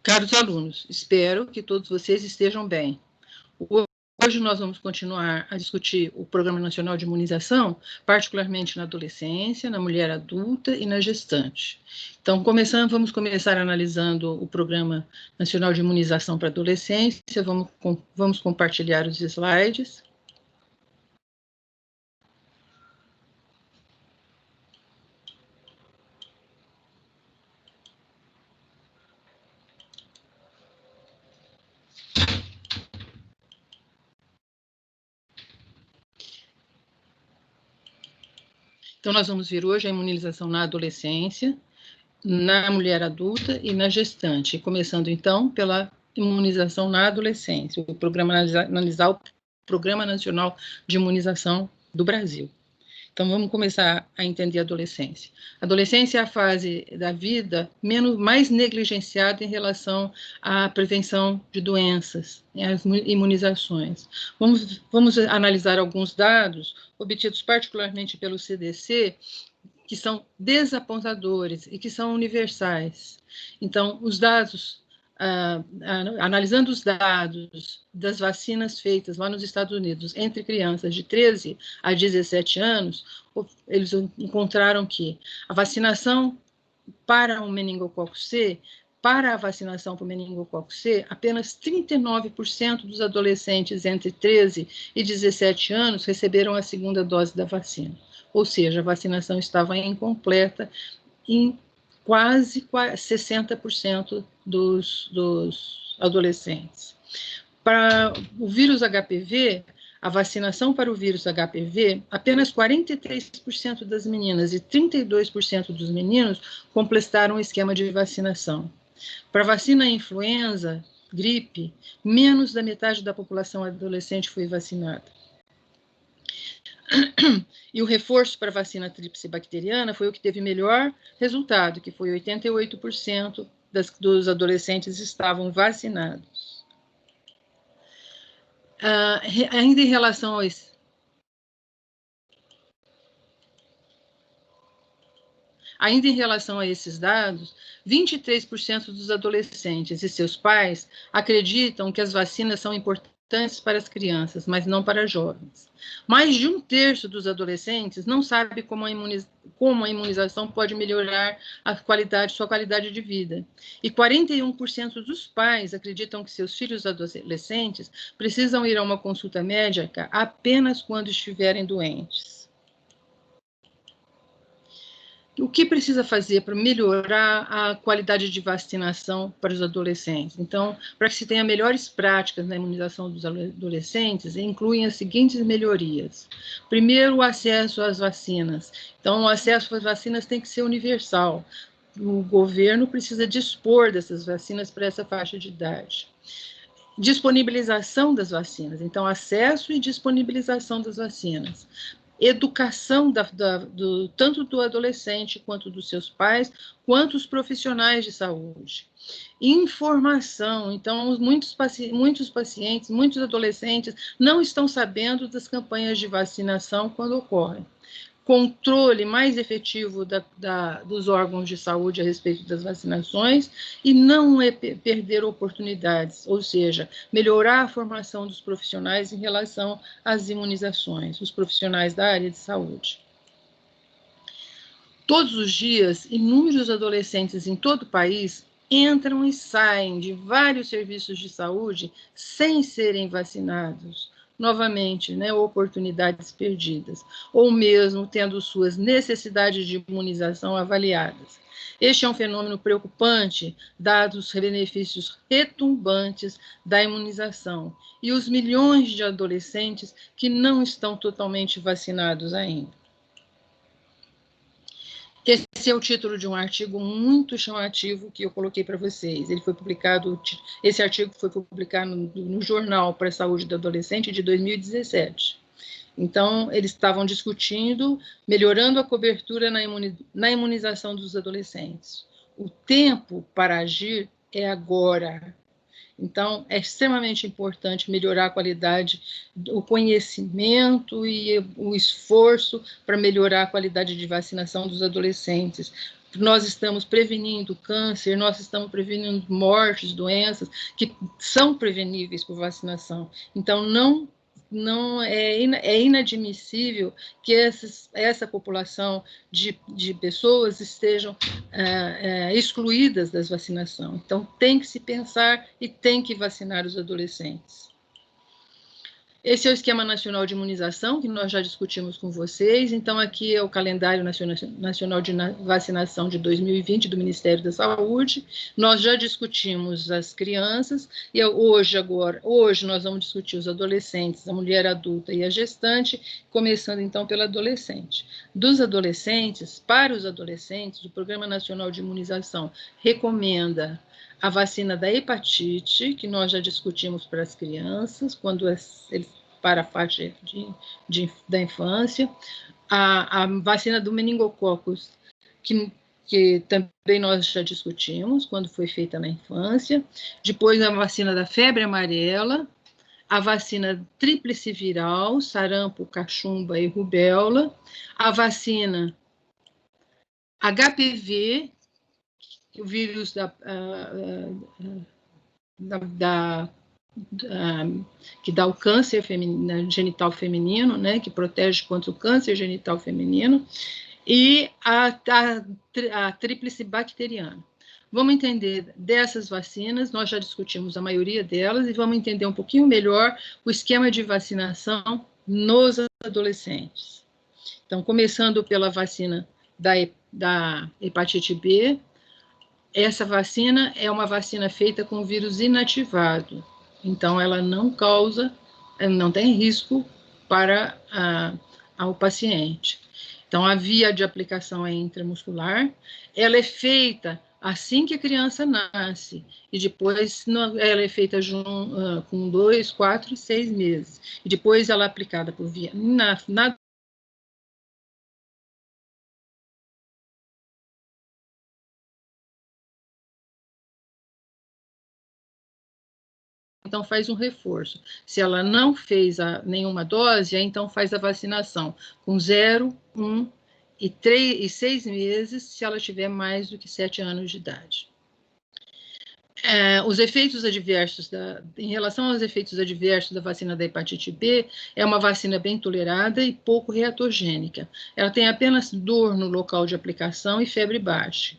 Caros alunos, espero que todos vocês estejam bem. Hoje nós vamos continuar a discutir o Programa Nacional de Imunização, particularmente na adolescência, na mulher adulta e na gestante. Então, vamos começar analisando o Programa Nacional de Imunização para Adolescência, vamos compartilhar os slides. Então, nós vamos ver hoje a imunização na adolescência, na mulher adulta e na gestante, começando, então, pela imunização na adolescência, analisar o Programa Nacional de Imunização do Brasil. Então, vamos começar a entender a adolescência. A adolescência é a fase da vida mais negligenciada em relação à prevenção de doenças, às imunizações. Vamos analisar alguns dados obtidos particularmente pelo CDC, que são desapontadores e que são universais. Então, os dados, analisando os dados das vacinas feitas lá nos Estados Unidos entre crianças de 13 a 17 anos, eles encontraram que a vacinação para o meningococo C, para a vacinação para o meningococo C, apenas 39% dos adolescentes entre 13 e 17 anos receberam a segunda dose da vacina. Ou seja, a vacinação estava incompleta em quase 60% dos adolescentes. Para o vírus HPV, a vacinação para o vírus HPV, apenas 43% das meninas e 32% dos meninos completaram o esquema de vacinação. Para a vacina influenza, gripe, menos da metade da população adolescente foi vacinada. E o reforço para a vacina tríplice bacteriana foi o que teve melhor resultado, que foi 88% dos adolescentes estavam vacinados. Ainda em relação a esse... Ainda em relação a esses dados, 23% dos adolescentes e seus pais acreditam que as vacinas são importantes para as crianças, mas não para jovens. Mais de 1/3 dos adolescentes não sabe como a imunização pode melhorar sua qualidade de vida. E 41% dos pais acreditam que seus filhos adolescentes precisam ir a uma consulta médica apenas quando estiverem doentes. O que precisa fazer para melhorar a qualidade de vacinação para os adolescentes? Então, para que se tenha melhores práticas na imunização dos adolescentes, incluem as seguintes melhorias. Primeiro, o acesso às vacinas. Então, o acesso às vacinas tem que ser universal. O governo precisa dispor dessas vacinas para essa faixa de idade. Disponibilização das vacinas. Então, acesso e disponibilização das vacinas. Educação tanto do adolescente, quanto dos seus pais, quanto os profissionais de saúde. Informação. Então, muitos pacientes, muitos adolescentes não estão sabendo das campanhas de vacinação quando ocorrem. Controle mais efetivo dos órgãos de saúde a respeito das vacinações e não perder oportunidades, ou seja, melhorar a formação dos profissionais em relação às imunizações, os profissionais da área de saúde. Todos os dias, inúmeros adolescentes em todo o país entram e saem de vários serviços de saúde sem serem vacinados. Novamente, oportunidades perdidas, ou mesmo tendo suas necessidades de imunização avaliadas. Este é um fenômeno preocupante, dados os benefícios retumbantes da imunização e os milhões de adolescentes que não estão totalmente vacinados ainda. Esse é o título de um artigo muito chamativo que eu coloquei para vocês. Esse artigo foi publicado no Jornal para a Saúde do Adolescente de 2017. Então, eles estavam discutindo, melhorando a cobertura na imunização dos adolescentes. O tempo para agir é agora. Então, é extremamente importante melhorar a qualidade, o conhecimento e o esforço para melhorar a qualidade de vacinação dos adolescentes. Nós estamos prevenindo câncer, nós estamos prevenindo mortes, doenças que são preveníveis por vacinação. Então, é inadmissível que essa população de pessoas estejam excluídas das vacinações. Então, tem que se pensar e tem que vacinar os adolescentes. Esse é o Esquema Nacional de Imunização, que nós já discutimos com vocês. Então, aqui é o Calendário Nacional de Vacinação de 2020 do Ministério da Saúde. Nós já discutimos as crianças, e hoje nós vamos discutir os adolescentes, a mulher adulta e a gestante, começando, então, pela adolescente. Para os adolescentes, o Programa Nacional de Imunização recomenda a vacina da hepatite, que nós já discutimos para as crianças, quando eles para a faixa da infância, a vacina do meningococos, que também nós já discutimos, quando foi feita na infância, depois a vacina da febre amarela, a vacina tríplice viral, sarampo, cachumba e rubéola, a vacina HPV, o vírus que dá o câncer genital feminino, né, que protege contra o câncer genital feminino, e a tríplice bacteriana. Vamos entender dessas vacinas, nós já discutimos a maioria delas, e vamos entender um pouquinho melhor o esquema de vacinação nos adolescentes. Então, começando pela vacina da hepatite B, essa vacina é uma vacina feita com vírus inativado, então ela não tem risco para o paciente. Então, a via de aplicação é intramuscular, ela é feita assim que a criança nasce, e depois ela é feita com 2, 4 e 6 meses, e depois ela é aplicada por via então faz um reforço. Se ela não fez nenhuma dose, aí então faz a vacinação com 0, 1 e 6 meses, se ela tiver mais do que 7 anos de idade. Os efeitos adversos, em relação aos efeitos adversos da vacina da hepatite B, é uma vacina bem tolerada e pouco reatogênica. Ela tem apenas dor no local de aplicação e febre baixa.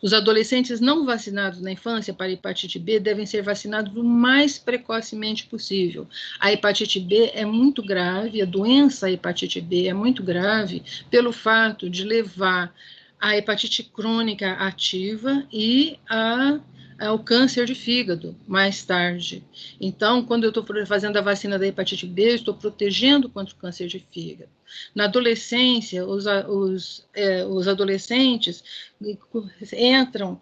Os adolescentes não vacinados na infância para hepatite B devem ser vacinados o mais precocemente possível. A hepatite B é muito grave, a doença hepatite B é muito grave pelo fato de levar a hepatite crônica ativa e ao câncer de fígado mais tarde. Então, quando eu estou fazendo a vacina da hepatite B, eu estou protegendo contra o câncer de fígado. Na adolescência, os adolescentes entram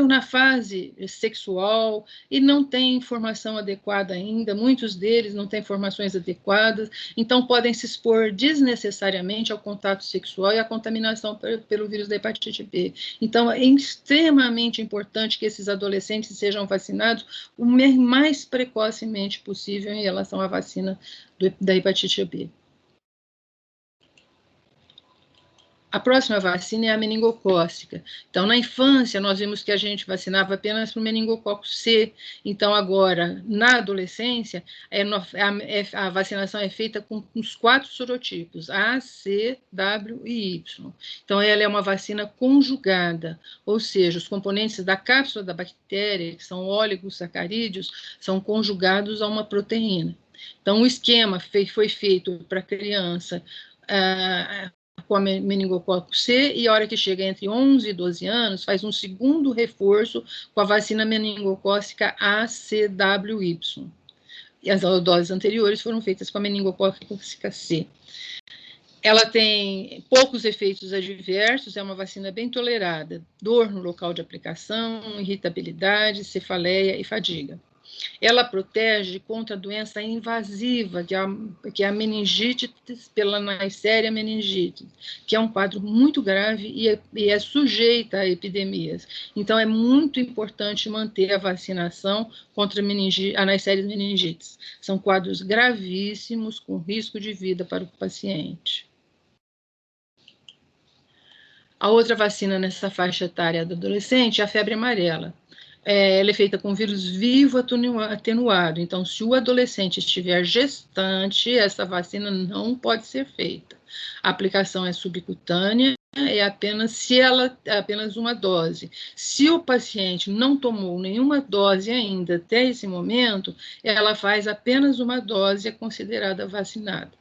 na fase sexual e não têm informação adequada ainda, muitos deles não têm informações adequadas, então podem se expor desnecessariamente ao contato sexual e à contaminação pelo vírus da hepatite B. Então, é extremamente importante que esses adolescentes sejam vacinados o mais precocemente possível em relação à vacina da hepatite B. A próxima vacina é a meningocócica. Então, na infância, nós vimos que a gente vacinava apenas para o meningococo C. Então, agora, na adolescência, a vacinação é feita com os 4 sorotipos, A, C, W e Y. Então, ela é uma vacina conjugada, ou seja, os componentes da cápsula da bactéria, que são oligosacarídeos, são conjugados a uma proteína. Então, o esquema foi feito para a criança com a meningococo C, e a hora que chega entre 11 e 12 anos, faz um segundo reforço com a vacina meningocócica ACWY. E as doses anteriores foram feitas com a meningocócica C. Ela tem poucos efeitos adversos, é uma vacina bem tolerada. Dor no local de aplicação, irritabilidade, cefaleia e fadiga. Ela protege contra a doença invasiva, que é a meningite pela Neisseria meningite, que é um quadro muito grave e é sujeita a epidemias. Então, é muito importante manter a vacinação contra a Neisseria meningitis. São quadros gravíssimos, com risco de vida para o paciente. A outra vacina nessa faixa etária do adolescente é a febre amarela. Ela é feita com vírus vivo atenuado. Então, se o adolescente estiver gestante, essa vacina não pode ser feita. A aplicação é subcutânea, apenas uma dose. Se o paciente não tomou nenhuma dose ainda até esse momento, ela faz apenas uma dose e é considerada vacinada.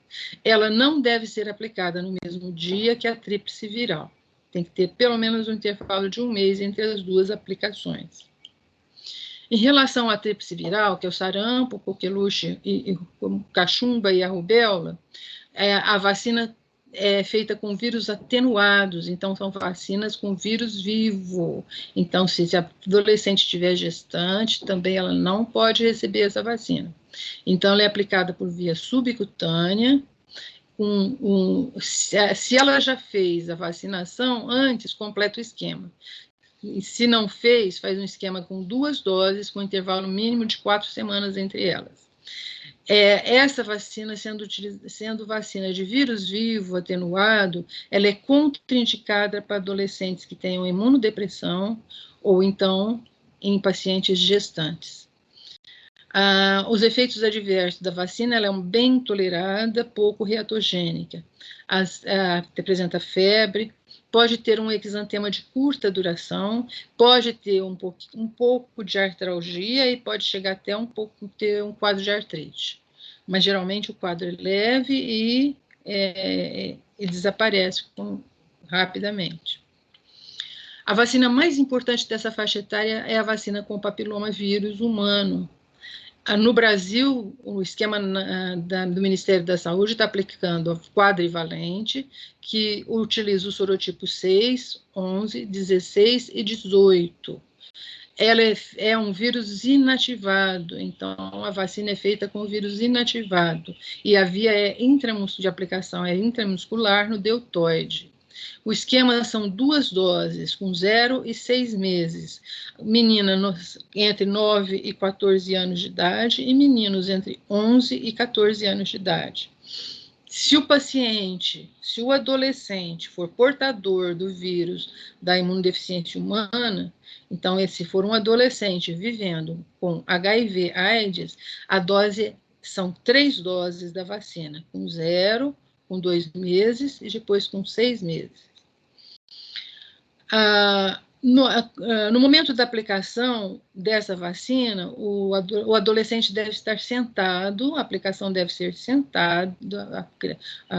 Ela não deve ser aplicada no mesmo dia que a tríplice viral. Tem que ter pelo menos um intervalo de 1 mês entre as duas aplicações. Em relação à tríplice viral, que é o sarampo, coqueluche, cachumba e a rubéola, a vacina é feita com vírus atenuados, então são vacinas com vírus vivo. Então, se a adolescente estiver gestante, também ela não pode receber essa vacina. Então, ela é aplicada por via subcutânea. Se ela já fez a vacinação, antes, completa o esquema. E se não fez, faz um esquema com 2 doses, com intervalo mínimo de 4 semanas entre elas. Essa vacina, sendo vacina de vírus vivo atenuado, ela é contraindicada para adolescentes que tenham imunodepressão ou então em pacientes gestantes. Os efeitos adversos da vacina, ela é bem tolerada, pouco reatogênica. Apresenta febre, pode ter um exantema de curta duração, pode ter um pouco de artralgia e pode chegar até ter um quadro de artrite. Mas, geralmente, o quadro é leve e desaparece rapidamente. A vacina mais importante dessa faixa etária é a vacina com papilomavírus humano. No Brasil, o esquema do Ministério da Saúde está aplicando a quadrivalente, que utiliza o sorotipo 6, 11, 16 e 18. Ela é um vírus inativado, então a vacina é feita com o vírus inativado, e a via de aplicação é intramuscular no deltoide. O esquema são 2 doses, com 0 e 6 meses. Menina entre 9 e 14 anos de idade e meninos entre 11 e 14 anos de idade. Se o adolescente for portador do vírus da imunodeficiência humana, então, se for um adolescente vivendo com HIV/AIDS, a dose são 3 doses da vacina, com 0, com 2 meses e depois com 6 meses. No momento da aplicação dessa vacina, o adolescente deve estar sentado, a aplicação deve ser sentada,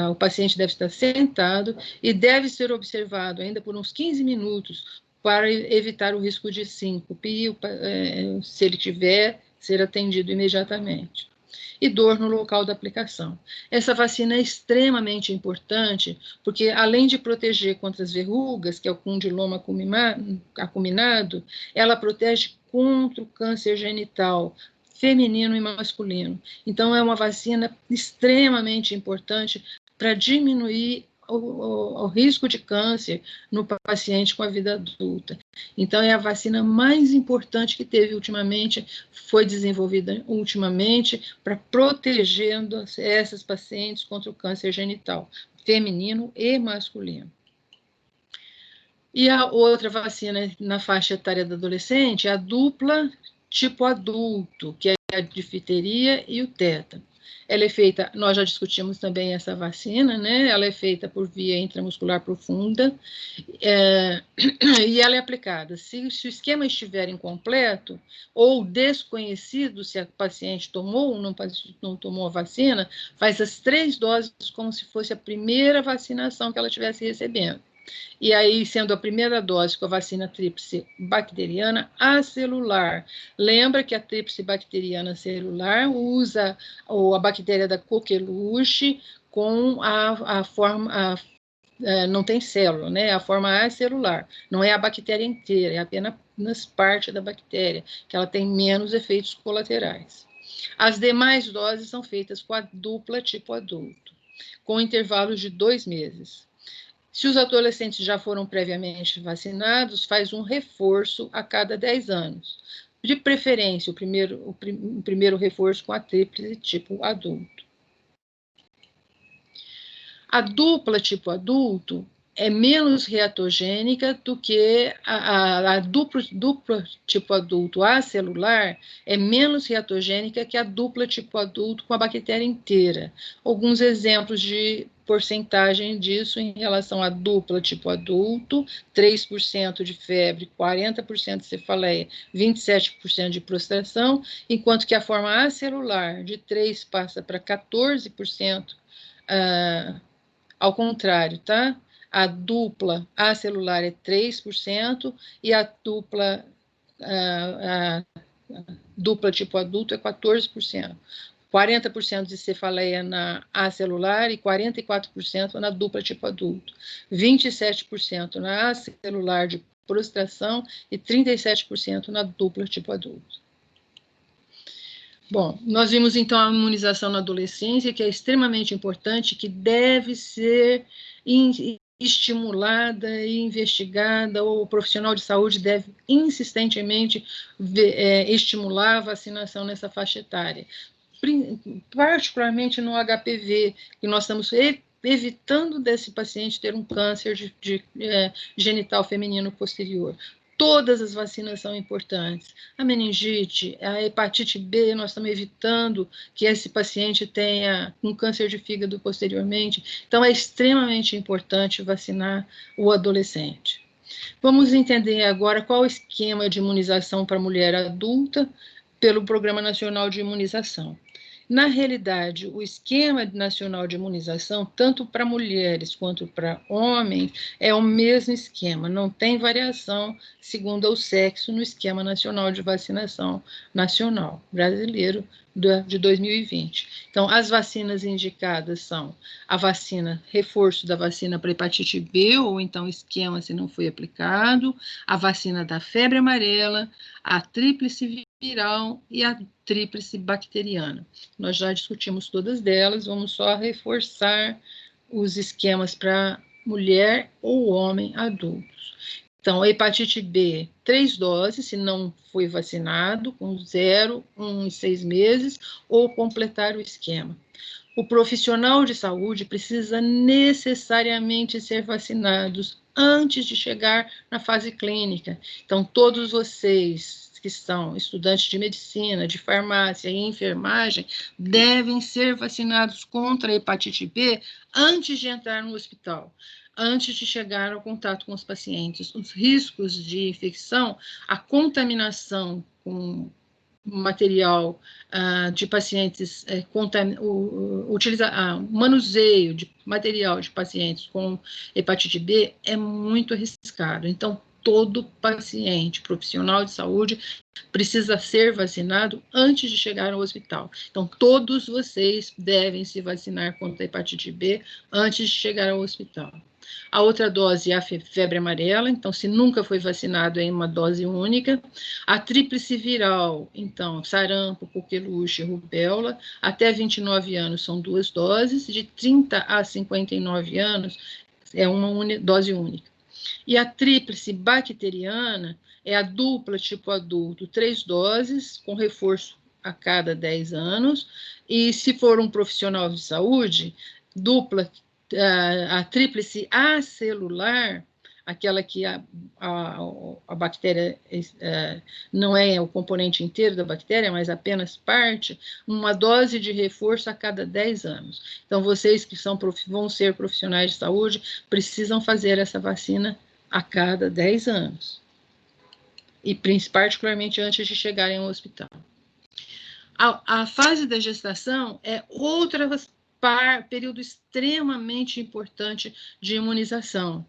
o paciente deve estar sentado e deve ser observado ainda por uns 15 minutos para evitar o risco de síncope, se ele tiver, ser atendido imediatamente. E dor no local da aplicação. Essa vacina é extremamente importante, porque além de proteger contra as verrugas, que é o condiloma acuminado, ela protege contra o câncer genital, feminino e masculino. Então, é uma vacina extremamente importante para diminuir o risco de câncer no paciente com a vida adulta. Então, é a vacina mais importante que foi desenvolvida ultimamente para protegendo essas pacientes contra o câncer genital, feminino e masculino. E a outra vacina na faixa etária do adolescente é a dupla tipo adulto, que é a difteria e o tétano. Ela é feita, nós já discutimos também essa vacina, né? Ela é feita por via intramuscular profunda e ela é aplicada. Se o esquema estiver incompleto ou desconhecido se a paciente tomou ou não tomou a vacina, faz as 3 doses como se fosse a primeira vacinação que ela estivesse recebendo. E aí, sendo a primeira dose com a vacina tríplice bacteriana acelular. Lembra que a tríplice bacteriana celular usa a bactéria da coqueluche com a não tem célula, né? A forma acelular, não é a bactéria inteira, é apenas parte da bactéria, que ela tem menos efeitos colaterais. As demais doses são feitas com a dupla tipo adulto, com intervalos de 2 meses. Se os adolescentes já foram previamente vacinados, faz um reforço a cada 10 anos. De preferência, o primeiro reforço com a tríplice tipo adulto. A dupla tipo adulto é menos reatogênica do que a dupla tipo adulto acelular é menos reatogênica que a dupla tipo adulto com a bactéria inteira. Alguns exemplos de porcentagem disso em relação à dupla tipo adulto: 3% de febre, 40% de cefaleia, 27% de prostração, enquanto que a forma acelular de 3 passa para 14%, ao contrário, tá? A dupla acelular é 3% e a dupla tipo adulto é 14%. 40% de cefaleia na acelular e 44% na dupla tipo adulto. 27% na acelular de prostração e 37% na dupla tipo adulto. Bom, nós vimos então a imunização na adolescência, que é extremamente importante, que deve ser estimulada e investigada, ou o profissional de saúde deve insistentemente estimular a vacinação nessa faixa etária, particularmente no HPV, que nós estamos evitando desse paciente ter um câncer genital feminino posterior. Todas as vacinas são importantes. A meningite, a hepatite B, nós estamos evitando que esse paciente tenha um câncer de fígado posteriormente. Então, é extremamente importante vacinar o adolescente. Vamos entender agora qual o esquema de imunização para mulher adulta pelo Programa Nacional de Imunização. Na realidade, o esquema nacional de imunização, tanto para mulheres quanto para homens, é o mesmo esquema, não tem variação segundo o sexo no esquema nacional de vacinação nacional brasileiro de 2020. Então, as vacinas indicadas são a vacina, reforço da vacina para hepatite B, ou então esquema se não foi aplicado, a vacina da febre amarela, a tríplice viral e a tríplice bacteriana. Nós já discutimos todas delas, vamos só reforçar os esquemas para mulher ou homem adultos. Então, a hepatite B, 3 doses, se não foi vacinado, com 0, 1 e 6 meses, ou completar o esquema. O profissional de saúde precisa necessariamente ser vacinado antes de chegar na fase clínica. Então, todos vocês que são estudantes de medicina, de farmácia e enfermagem, devem ser vacinados contra a hepatite B antes de entrar no hospital, antes de chegar ao contato com os pacientes. Os riscos de infecção, a contaminação com material de pacientes, manuseio de material de pacientes com hepatite B é muito arriscado. Então, todo paciente profissional de saúde precisa ser vacinado antes de chegar ao hospital. Então, todos vocês devem se vacinar contra a hepatite B antes de chegar ao hospital. A outra dose é a febre amarela, então, se nunca foi vacinado, é em uma dose única. A tríplice viral, então, sarampo, coqueluche, rubéola, até 29 anos são 2 doses, de 30 a 59 anos é uma dose única. E a tríplice bacteriana é a dupla tipo adulto, 3 doses, com reforço a cada 10 anos, e se for um profissional de saúde, a tríplice acelular, aquela que a bactéria não é o componente inteiro da bactéria, mas apenas parte, uma dose de reforço a cada 10 anos. Então, vocês que vão ser profissionais de saúde, precisam fazer essa vacina a cada 10 anos. E particularmente antes de chegarem ao hospital. A fase da gestação é outra período extremamente importante de imunização,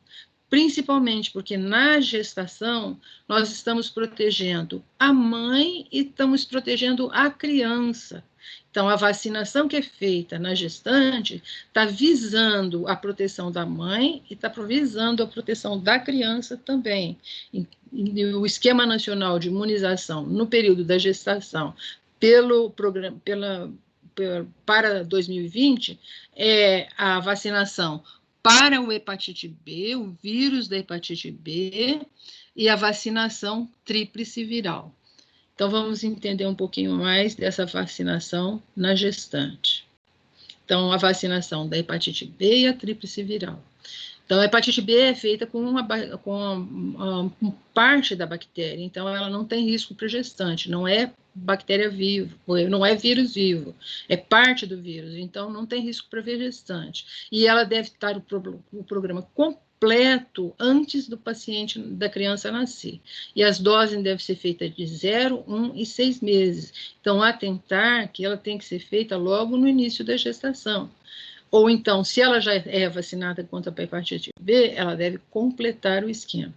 principalmente porque na gestação nós estamos protegendo a mãe e estamos protegendo a criança. Então, a vacinação que é feita na gestante está visando a proteção da mãe e está visando a proteção da criança também. E o Esquema Nacional de Imunização no período da gestação pelo programa, para 2020 é a vacinação para o hepatite B, o vírus da hepatite B e a vacinação tríplice viral. Então, vamos entender um pouquinho mais dessa vacinação na gestante. Então, a vacinação da hepatite B e a tríplice viral. Então, a hepatite B é feita com parte da bactéria, então ela não tem risco para gestante, não é bactéria viva, não é vírus vivo, é parte do vírus, então não tem risco para gestante. E ela deve estar o programa completo antes do paciente, da criança nascer. E as doses devem ser feitas de 0, 1 e 6 meses. Então, atentar que ela tem que ser feita logo no início da gestação. Ou então, se ela já é vacinada contra a hepatite B, ela deve completar o esquema.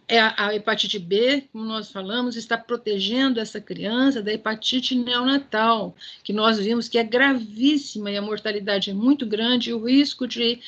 A hepatite B, como nós falamos, está protegendo essa criança da hepatite neonatal, que nós vimos que é gravíssima e a mortalidade é muito grande, e o risco de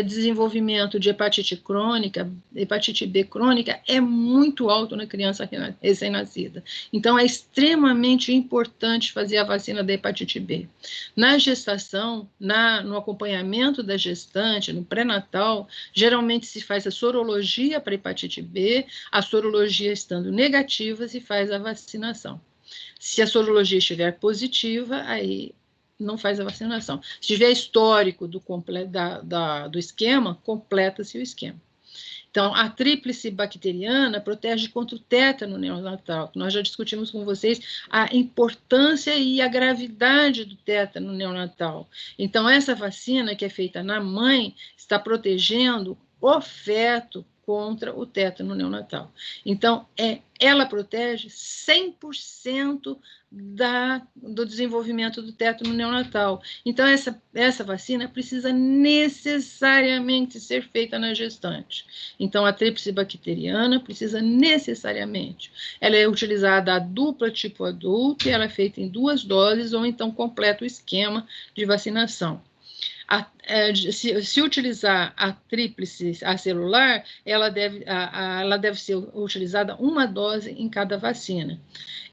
desenvolvimento de hepatite crônica, hepatite B crônica, é muito alto na criança recém-nascida. Então, é extremamente importante fazer a vacina da hepatite B. Na gestação, no acompanhamento da gestante, no pré-natal, geralmente se faz a sorologia para hepatite B, a sorologia estando negativa, se faz a vacinação. Se a sorologia estiver positiva, aí não faz a vacinação. Se tiver histórico do esquema, completa-se o esquema. Então, a tríplice bacteriana protege contra o tétano neonatal. Nós já discutimos com vocês a importância e a gravidade do tétano neonatal. Então, essa vacina que é feita na mãe está protegendo o feto contra o tétano neonatal. Então, ela protege 100% do desenvolvimento do tétano neonatal. Então, essa vacina precisa necessariamente ser feita na gestante. Então, a tríplice bacteriana precisa necessariamente. Ela é utilizada a dupla tipo adulto e ela é feita em 2 doses ou então completa o esquema de vacinação. Se utilizar a tríplice acelular, ela deve ser utilizada 1 dose em cada vacina.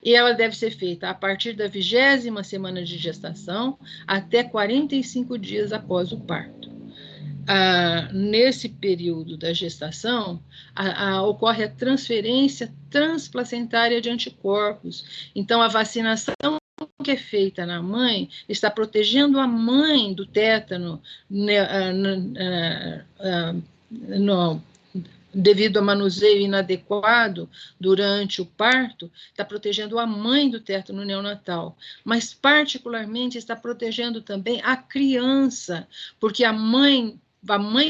E ela deve ser feita a partir da 20ª semana de gestação até 45 dias após o parto. Nesse período da gestação, ocorre a transferência transplacentária de anticorpos. Então, a vacinação que é feita na mãe está protegendo a mãe do tétano devido a manuseio inadequado durante o parto, está protegendo a mãe do tétano neonatal, mas particularmente está protegendo também a criança, porque a mãe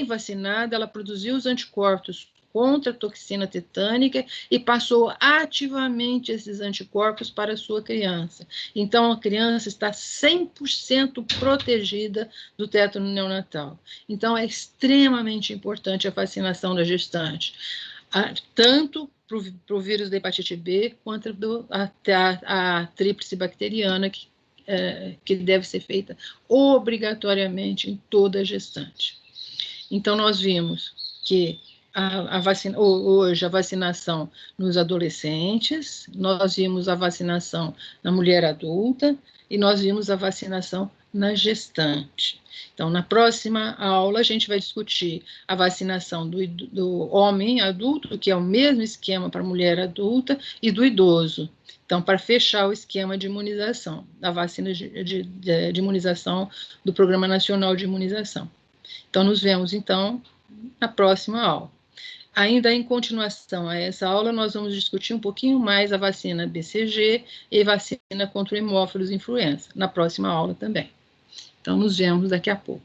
vacinada, ela produziu os anticorpos contra a toxina tetânica e passou ativamente esses anticorpos para a sua criança. Então, a criança está 100% protegida do tétano neonatal. Então, é extremamente importante a vacinação da gestante, tanto para o vírus da hepatite B, quanto a tríplice bacteriana, que deve ser feita obrigatoriamente em toda a gestante. Então, nós vimos que hoje a vacinação nos adolescentes, nós vimos a vacinação na mulher adulta e nós vimos a vacinação na gestante. Então, na próxima aula, a gente vai discutir a vacinação do homem adulto, que é o mesmo esquema para a mulher adulta, e do idoso. Então, para fechar o esquema de imunização, da vacina de imunização do Programa Nacional de Imunização. Então, nos vemos, então, na próxima aula. Ainda em continuação a essa aula, nós vamos discutir um pouquinho mais a vacina BCG e vacina contra o hemófilos influenza, na próxima aula também. Então, nos vemos daqui a pouco.